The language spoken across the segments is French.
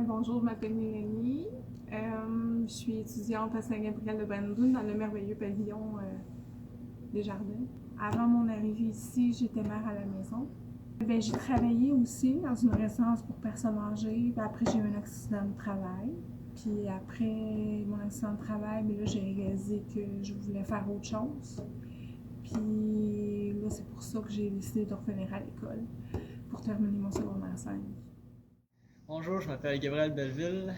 Bonjour, je m'appelle Mélanie. Je suis étudiante à Saint-Gabriel-de-Brandon dans le merveilleux pavillon des Jardins. Avant mon arrivée ici, j'étais mère à la maison. J'ai travaillé aussi dans une résidence pour personnes âgées. Puis après, j'ai eu un accident de travail. Puis après mon accident de travail, là, j'ai réalisé que je voulais faire autre chose. Puis là, c'est pour ça que j'ai décidé de revenir à l'école pour terminer mon secondaire 5. Bonjour, je m'appelle Gabriel Belleville.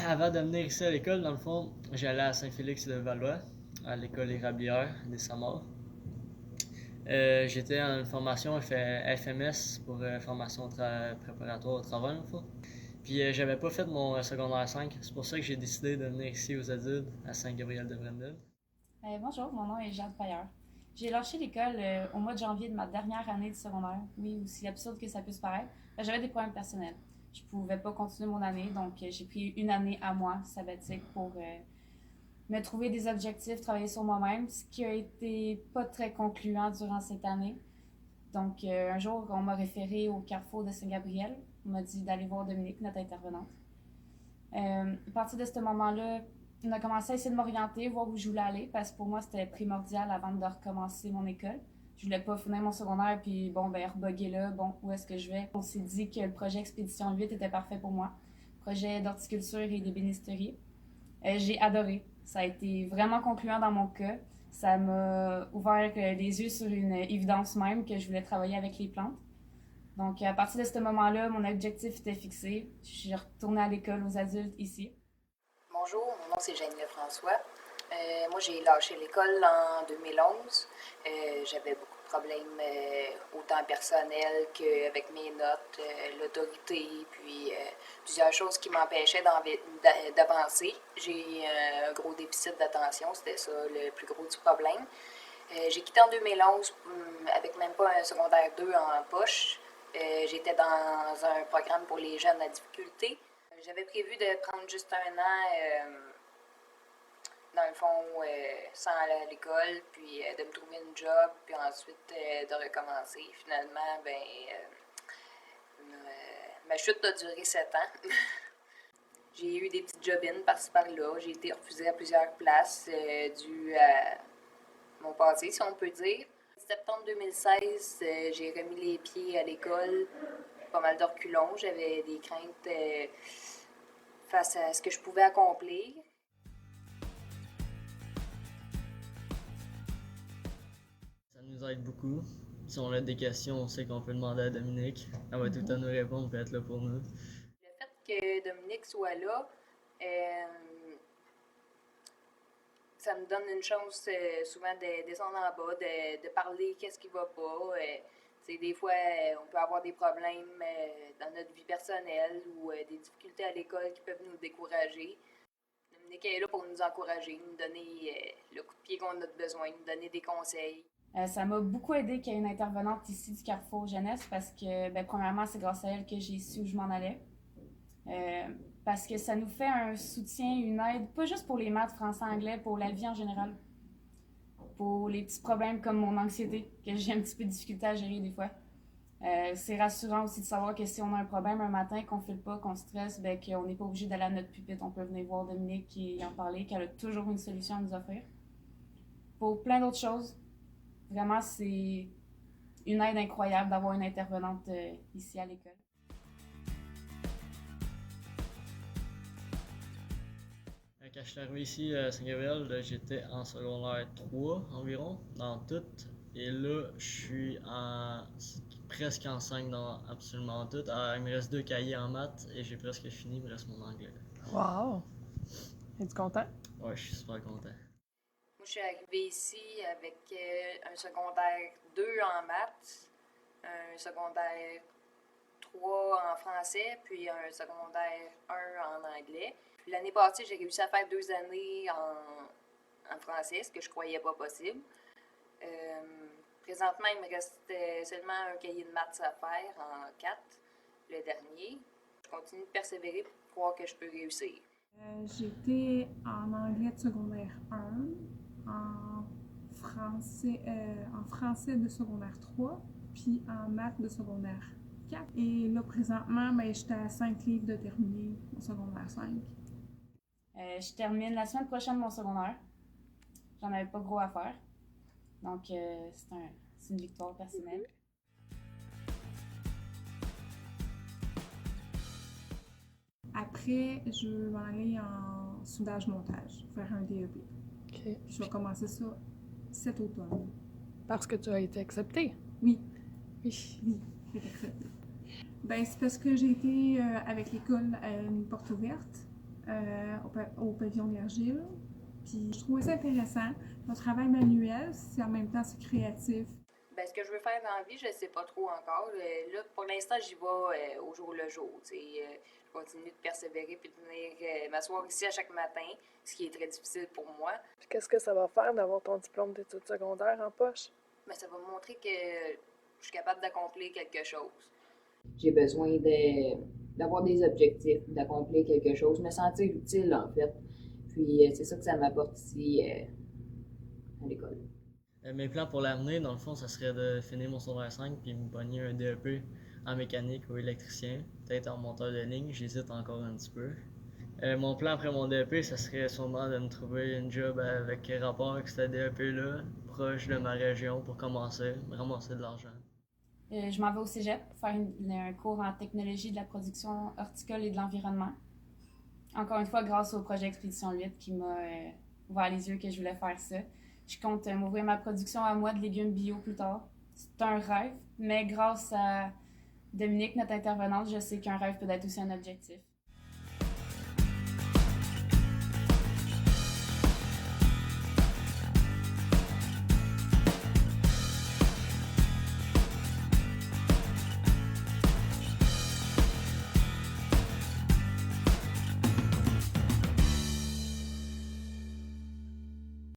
Avant de venir ici à l'école, dans le fond, j'allais à Saint-Félix-de-Valois, à l'école érablière des Samars. J'étais en formation FMS pour formation préparatoire au travail, dans le fond. Puis j'avais pas fait mon secondaire 5, c'est pour ça que j'ai décidé de venir ici aux adultes, à Saint-Gabriel-de-Brandon. Bonjour, mon nom est Jade Paillard. J'ai lâché l'école au mois de janvier de ma dernière année de secondaire. Oui, aussi absurde que ça puisse paraître. J'avais des problèmes personnels. Je pouvais pas continuer mon année, donc j'ai pris une année à moi, sabbatique, pour me trouver des objectifs, travailler sur moi-même, ce qui a été pas très concluant durant cette année. Donc un jour, on m'a référé au Carrefour de Saint-Gabriel. On m'a dit d'aller voir Dominique, notre intervenante. À partir de ce moment-là, on a commencé à essayer de m'orienter, voir où je voulais aller, parce que pour moi, c'était primordial avant de recommencer mon école. Je voulais pas finir mon secondaire, puis reboguer là, où est-ce que je vais? On s'est dit que le projet Expédition 8 était parfait pour moi. Projet d'horticulture et d'ébénisterie. J'ai adoré. Ça a été vraiment concluant dans mon cas. Ça m'a ouvert les yeux sur une évidence même que je voulais travailler avec les plantes. Donc, à partir de ce moment-là, mon objectif était fixé. Je suis retournée à l'école aux adultes ici. Bonjour, mon nom c'est Jeanne Lefrançois. Moi, j'ai lâché l'école en 2011. J'avais beaucoup de problèmes, autant personnels qu'avec mes notes, l'autorité, puis plusieurs choses qui m'empêchaient d'avancer. J'ai un gros déficit d'attention, c'était ça le plus gros du problème. J'ai quitté en 2011 avec même pas un secondaire 2 en poche. J'étais dans un programme pour les jeunes à difficulté. J'avais prévu de prendre juste un an, dans le fond, sans aller à l'école, puis de me trouver une job, puis ensuite de recommencer. Finalement, ma chute a duré 7 ans. J'ai eu des petites job-ins par-ci par-là. J'ai été refusée à plusieurs places dû à mon passé, si on peut dire. En septembre 2016, j'ai remis les pieds à l'école, pas mal de reculons. J'avais des craintes face à ce que je pouvais accomplir. Ça nous aide beaucoup. Si on a des questions, on sait qu'on peut demander à Dominique. Elle va tout le temps nous répondre, peut être là pour nous. Le fait que Dominique soit là, ça me donne une chance souvent de descendre en bas, de parler qu'est-ce qui va pas. Des fois, on peut avoir des problèmes dans notre vie personnelle ou des difficultés à l'école qui peuvent nous décourager. Dominique est là pour nous encourager, nous donner le coup de pied qu'on a besoin, nous donner des conseils. Ça m'a beaucoup aidé qu'il y ait une intervenante ici du Carrefour Jeunesse parce que, premièrement, c'est grâce à elle que j'ai su où je m'en allais. Parce que ça nous fait un soutien, une aide, pas juste pour les maths, français, anglais, pour la vie en général. Pour les petits problèmes comme mon anxiété, que j'ai un petit peu de difficulté à gérer des fois. C'est rassurant aussi de savoir que si on a un problème un matin, qu'on ne file pas, qu'on stresse, qu'on n'est pas obligé d'aller à notre pupitre. On peut venir voir Dominique et en parler, qu'elle a toujours une solution à nous offrir. Pour plein d'autres choses, vraiment, c'est une aide incroyable d'avoir une intervenante ici à l'école. Quand je suis arrivé ici à Saint-Gabriel, j'étais en secondaire 3 environ, dans tout. Et là, je suis presque en 5 dans absolument tout. Il me reste 2 cahiers en maths et j'ai presque fini, il me reste mon anglais. Wow! Es-tu content? Ouais, je suis super content. Moi, je suis arrivée ici avec un secondaire 2 en maths, un secondaire 3 en français, puis un secondaire 1 en anglais. Puis l'année passée, j'ai réussi à faire 2 années en français, ce que je croyais pas possible. Présentement, il me reste seulement un cahier de maths à faire en 4, le dernier. Je continue de persévérer pour croire que je peux réussir. J'étais en anglais de secondaire 1, en français de secondaire 3, puis en maths de secondaire 4. Et là, présentement, j'étais à 5 livres de terminer mon secondaire 5. Je termine la semaine prochaine mon secondaire. J'en avais pas gros à faire. Donc, c'est une victoire personnelle. Après, je vais m'en aller en soudage-montage, faire un DEP. OK. Puis je vais commencer ça cet automne. Parce que tu as été acceptée. Oui, Oui. oui, j'ai été acceptée. C'est parce que j'ai été avec l'école à une porte ouverte au pavillon d'Argile. Puis je trouvais ça intéressant. Le travail manuel, c'est en même temps c'est créatif. Ce que je veux faire dans la vie, je ne sais pas trop encore. Là, pour l'instant, j'y vais au jour le jour. Je continue de persévérer et de venir m'asseoir ici à chaque matin, ce qui est très difficile pour moi. Puis qu'est-ce que ça va faire d'avoir ton diplôme d'études secondaires en poche? Ça va me montrer que je suis capable d'accomplir quelque chose. J'ai besoin d'avoir des objectifs, d'accomplir quelque chose, me sentir utile en fait. Puis c'est ça que ça m'apporte ici à l'école. Mes plans pour l'avenir, dans le fond, ça serait de finir mon secondaire 5 puis me pogner un DEP en mécanique ou électricien, peut-être en monteur de ligne, j'hésite encore un petit peu. Mon plan après mon DEP, ça serait sûrement de me trouver une job avec rapport avec ce DEP-là, proche de ma région pour commencer, me ramasser de l'argent. Je m'en vais au cégep pour faire un cours en technologie de la production horticole et de l'environnement. Encore une fois, grâce au projet Expédition 8 qui m'a ouvert les yeux que je voulais faire ça. Je compte m'ouvrir ma production à moi de légumes bio plus tard. C'est un rêve, mais grâce à Dominique, notre intervenante, je sais qu'un rêve peut être aussi un objectif.